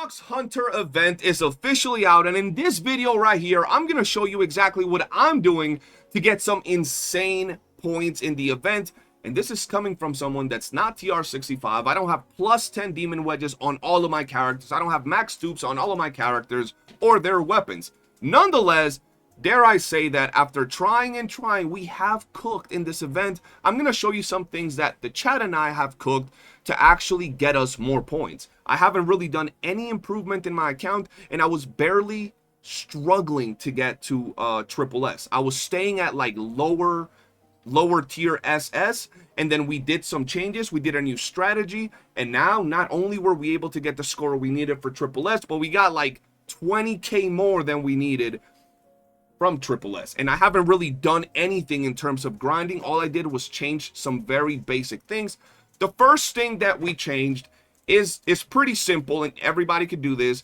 Fox Hunter event is officially out, and in this video right here, I'm going to show you exactly what I'm doing to get some insane points in the event. And this is coming from someone that's not TR65. I don't have plus 10 demon wedges on all of my characters. I don't have max dupes on all of my characters or their weapons. Nonetheless, dare I say that after trying and trying, we have cooked in this event. I'm going to show you some things that the chat and I have cooked to actually get us more points. I haven't really done any improvement in my account, and I was barely struggling to get to triple S. I was staying at like lower tier SS, and then we did some changes. We did a new strategy, and now not only were we able to get the score we needed for triple S, but we got like 20k more than we needed from triple S. And I haven't really done anything in terms of grinding. All I did was change some very basic things. The first thing that we changed is pretty simple, and everybody could do this.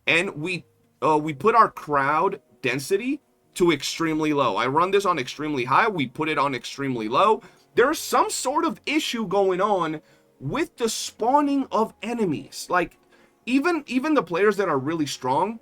And we put our crowd density to extremely low. I run this on extremely high. We put it on extremely low. There's some sort of issue going on with the spawning of enemies. Like even the players that are really strong,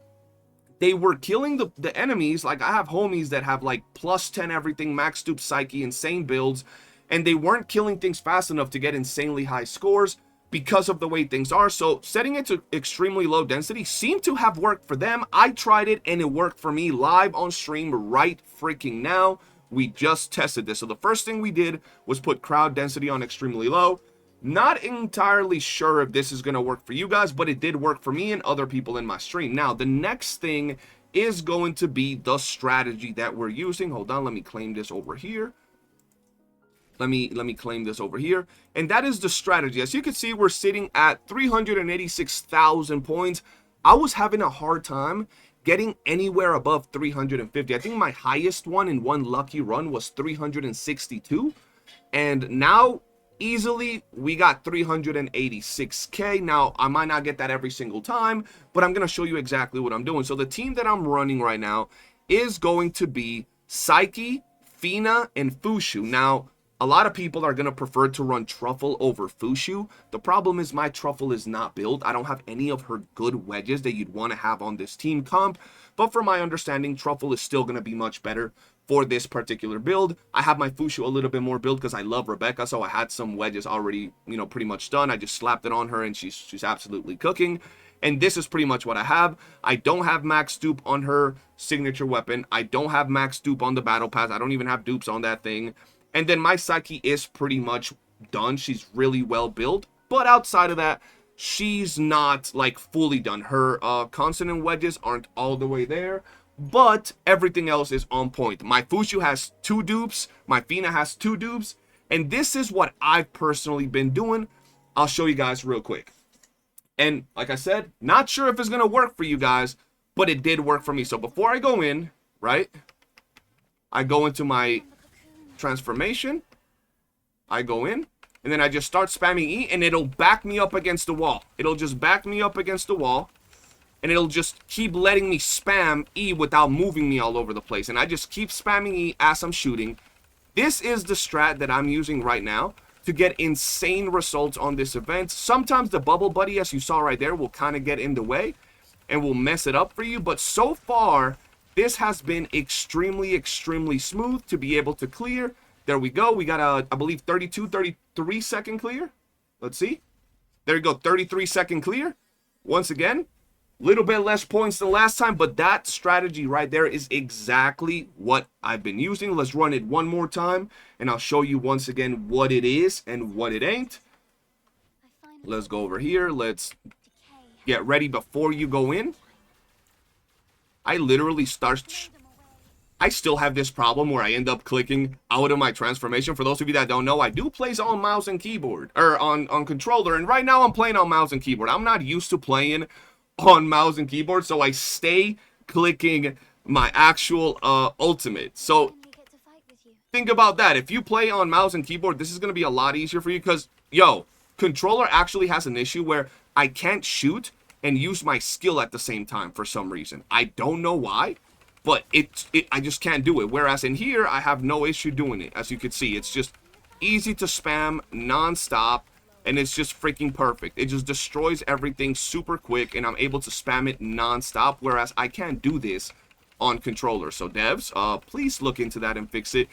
they were killing the enemies. Like I have homies that have like plus 10 everything, max dupe psyche, insane builds, and they weren't killing things fast enough to get insanely high scores because of the way things are. So setting it to extremely low density seemed to have worked for them. I tried it and it worked for me live on stream right freaking now. We just tested this. So the first thing we did was put crowd density on extremely low. Not entirely sure if this is going to work for you guys, but it did work for me and other people in my stream. Now, the next thing is going to be the strategy that we're using. Hold on, let me claim this over here. Let me claim this over here. And that is the strategy. As you can see, we're sitting at 386,000 points. I was having a hard time getting anywhere above 350. I think my highest one in one lucky run was 362. And now, easily, we got 386k. Now, I might not get that every single time, but I'm going to show you exactly what I'm doing. So the team that I'm running right now is going to be Psyche, Fina, and Fushu. Now, a lot of people are going to prefer to run Truffle over Fushu. The problem is my Truffle is not built. I don't have any of her good wedges that you'd want to have on this team comp. But from my understanding, Truffle is still going to be much better for this particular build. I have my Fushu a little bit more built because I love Rebecca, so I had some wedges already, pretty much done. I just slapped it on her, and she's absolutely cooking. And this is pretty much what I have. I don't have max dupe on her signature weapon. I don't have max dupe on the battle pass. I don't even have dupes on that thing. And then my Psyche is pretty much done. She's really well built. But outside of that, she's not like fully done. Her consonant wedges aren't all the way there, but everything else is on point. My Fushu has 2 dupes. My Fina has 2 dupes. And this is what I've personally been doing. I'll show you guys real quick. And like I said, not sure if it's going to work for you guys, but it did work for me. So before I go in, right, I go into my transformation, I go in, and then I just start spamming E, and it'll back me up against the wall. It'll just back me up against the wall, and it'll just keep letting me spam E without moving me all over the place. And I just keep spamming E as I'm shooting. This is the strat that I'm using right now to get insane results on this event. Sometimes the bubble buddy, as you saw right there, will kind of get in the way and will mess it up for you. But so far, this has been extremely, extremely smooth to be able to clear. There we go. We got a, I believe, 33 second clear. Let's see. There you go, 33-second clear. Once again, a little bit less points than last time, but that strategy right there is exactly what I've been using. Let's run it one more time, and I'll show you once again what it is and what it ain't. Let's go over here. Let's get ready before you go in. I literally I still have this problem where I end up clicking out of my transformation. For those of you that don't know, I do play on mouse and keyboard, or on controller, and right now I'm playing on mouse and keyboard. I'm not used to playing on mouse and keyboard, so I stay clicking my actual ultimate. So think about that. If you play on mouse and keyboard, this is going to be a lot easier for you because, yo, controller actually has an issue where I can't shoot and use my skill at the same time for some reason. I don't know why, but I just can't do it. Whereas in here, I have no issue doing it. As you can see, it's just easy to spam non-stop. and it's just freaking perfect. It just destroys everything super quick, and I'm able to spam it non-stop, whereas I can't do this on controller. So devs, please look into that and fix it.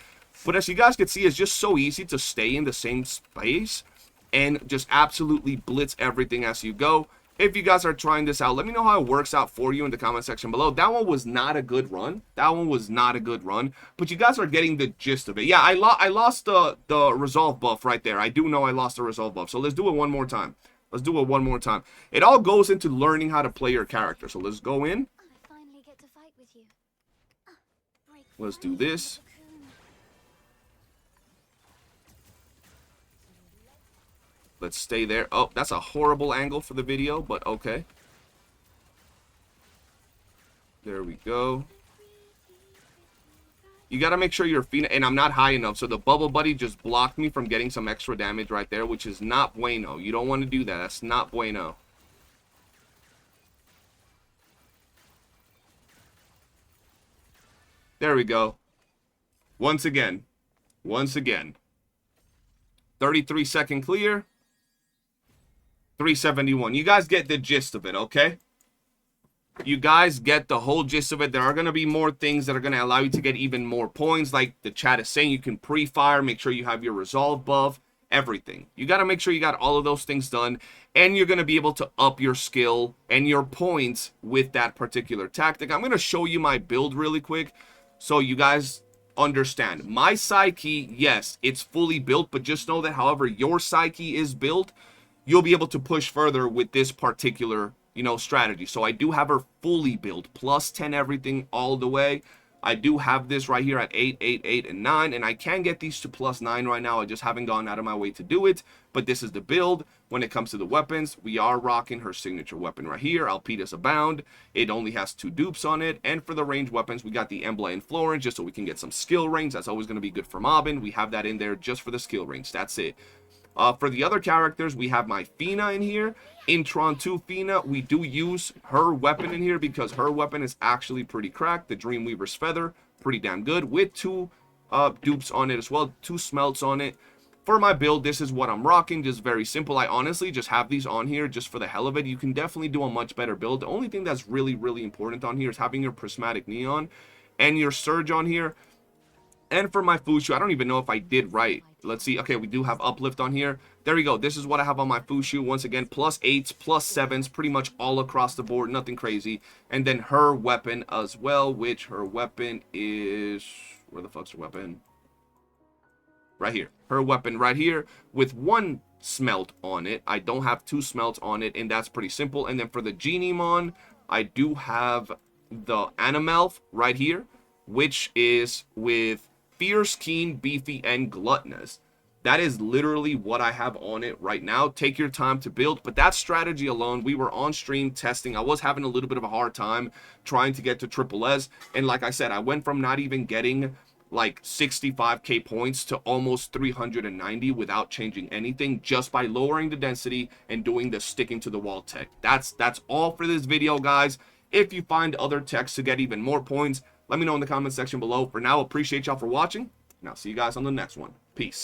But as you guys can see, it's just so easy to stay in the same space and just absolutely blitz everything as you go. If you guys are trying this out, let me know how it works out for you in the comment section below. That one was not a good run. That one was not a good run. But you guys are getting the gist of it. Yeah, I lost the resolve buff right there. I do know I lost the resolve buff. So let's do it one more time. Let's do it one more time. It all goes into learning how to play your character. So let's go in. Let's do this. Let's stay there. Oh, that's a horrible angle for the video, but okay. There we go. You got to make sure you're Fina, and I'm not high enough, so the bubble buddy just blocked me from getting some extra damage right there, which is not bueno. You don't want to do that. That's not bueno. There we go. Once again. 33-second clear. 371. You guys get the gist of it, okay? You guys get the whole gist of it. There are going to be more things that are going to allow you to get even more points. Like the chat is saying, you can pre-fire, make sure you have your resolve buff, everything. You got to make sure you got all of those things done. And you're going to be able to up your skill and your points with that particular tactic. I'm going to show you my build really quick so you guys understand. My psyche, yes, it's fully built. But just know that however your psyche is built, you'll be able to push further with this particular, you know, strategy. So I do have her fully built, plus 10 everything all the way. I do have this right here at 8, 8, 8, and 9, and I can get these to plus 9 right now. I just haven't gone out of my way to do it, but this is the build. When it comes to the weapons, we are rocking her signature weapon right here, Alpitas Abound. It only has 2 dupes on it, and for the range weapons, we got the Embla and Florence, just so we can get some skill range. That's always going to be good for mobbing. We have that in there just for the skill range. That's it. For the other characters, we have my Fina in here. In Tron 2 Fina, we do use her weapon in here because her weapon is actually pretty cracked. The Dreamweaver's Feather, pretty damn good, with 2 dupes on it as well, 2 smelts on it. For my build, this is what I'm rocking, just very simple. I honestly just have these on here just for the hell of it. You can definitely do a much better build. The only thing that's really, really important on here is having your Prismatic Neon and your Surge on here. And for my Fushu, I don't even know if I did right. Let's see. Okay, we do have Uplift on here. There we go. This is what I have on my Fushu. Once again, plus 8s, plus 7s, pretty much all across the board. Nothing crazy. And then her weapon as well, which her weapon is... Where the fuck's her weapon? Right here. Her weapon right here with 1 smelt on it. I don't have 2 smelts on it, and that's pretty simple. And then for the Geniemon, I do have the Animalf right here, which is with Fierce, Keen, Beefy, and Gluttonous. That is literally what I have on it right now. Take your time to build, but that strategy alone, we were on stream testing. I was having a little bit of a hard time trying to get to Triple S, and like I said, I went from not even getting like 65k points to almost 390 without changing anything, just by lowering the density and doing the sticking to the wall tech. That's all for this video, guys. If you find other techs to get even more points, let me know in the comment section below. For now, appreciate y'all for watching, and I'll see you guys on the next one. Peace.